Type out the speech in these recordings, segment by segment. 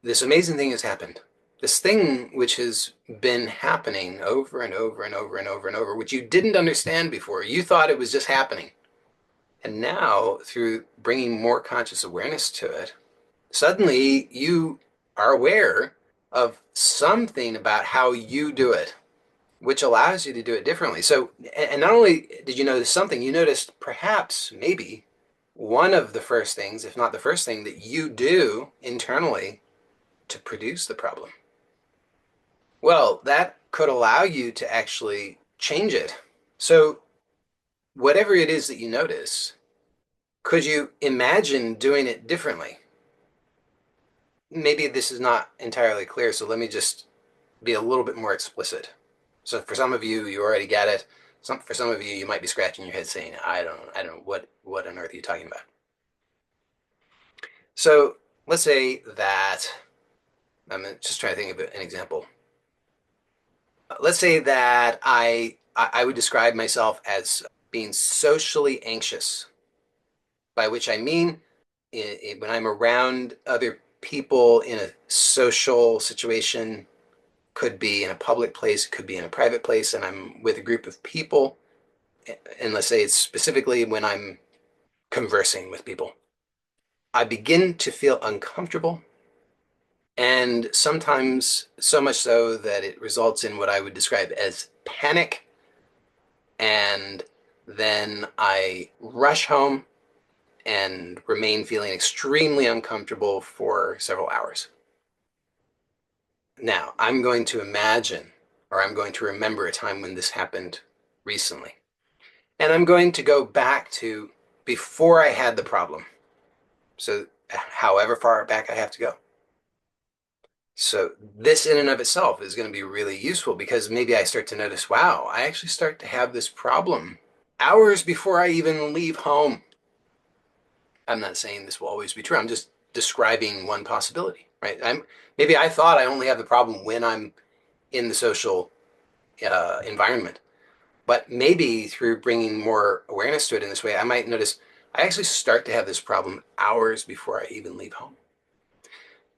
this amazing thing has happened. This thing which has been happening over and over and over and over and over, which you didn't understand before. You thought it was just happening. And now, through bringing more conscious awareness to it, suddenly you are aware of something about how you do it, which allows you to do it differently. So, and not only did you notice something, you noticed perhaps, maybe, one of the first things, if not the first thing, that you do internally to produce the problem. Well, that could allow you to actually change it. So, whatever it is that you notice, could you imagine doing it differently? Maybe this is not entirely clear, so let me just be a little bit more explicit. So for some of you, you already get it. For some of you, you might be scratching your head saying, I don't know, what on earth are you talking about? So let's say that, I'm just trying to think of an example. Let's say that I would describe myself as being socially anxious, by which I mean when I'm around other people in a social situation, could be in a public place, it could be in a private place, and I'm with a group of people, and let's say it's specifically when I'm conversing with people, I begin to feel uncomfortable, and sometimes so much so that it results in what I would describe as panic, and then I rush home and remain feeling extremely uncomfortable for several hours. Now, I'm going to imagine, or I'm going to remember a time when this happened recently. And I'm going to go back to before I had the problem. So, however far back I have to go. So, this in and of itself is going to be really useful because maybe I start to notice, wow, I actually start to have this problem hours before I even leave home. I'm not saying this will always be true. I'm just describing one possibility, right? Maybe I thought I only have the problem when I'm in the social environment. But maybe through bringing more awareness to it in this way, I might notice I actually start to have this problem hours before I even leave home.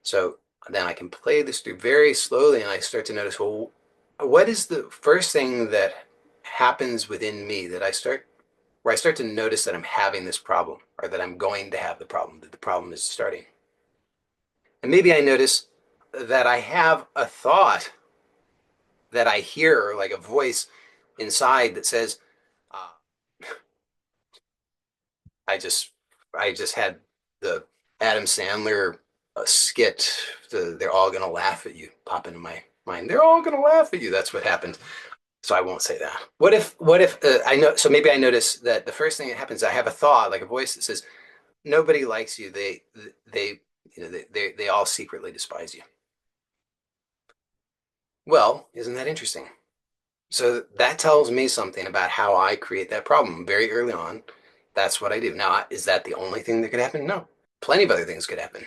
So then I can play this through very slowly and I start to notice, well, what is the first thing that happens within me that where I start to notice that I'm having this problem or that I'm going to have the problem, that the problem is starting. And maybe I notice that I have a thought that I hear, like a voice inside that says, uh, I just I just had the Adam Sandler skit. They're all gonna laugh at you pop into my mind. They're all gonna laugh at you. That's what happened. So I won't say that. What if I know? So maybe I notice that the first thing that happens, I have a thought, like a voice that says, "Nobody likes you. They they all secretly despise you." Well, isn't that interesting? So that tells me something about how I create that problem very early on. That's what I do. Now, is that the only thing that could happen? No. Plenty of other things could happen.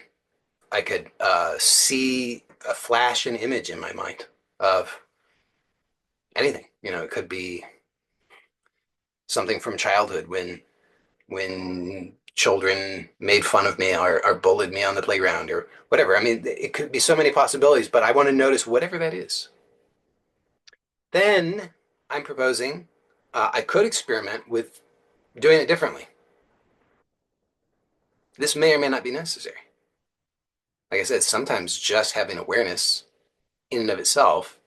I could see a flash, an image in my mind of anything. It could be something from childhood when children made fun of me or bullied me on the playground or whatever. I mean, it could be so many possibilities, but I want to notice whatever that is. Then I'm proposing I could experiment with doing it differently. This may or may not be necessary. Like I said, sometimes just having awareness in and of itself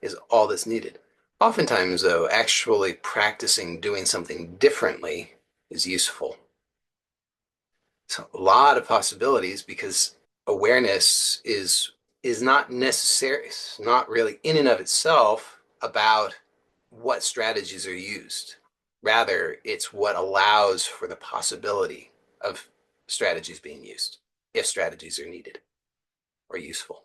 is all that's needed. Oftentimes, though, actually practicing doing something differently is useful. So a lot of possibilities because awareness is not necessary, it's not really in and of itself about what strategies are used. Rather, it's what allows for the possibility of strategies being used if strategies are needed or useful.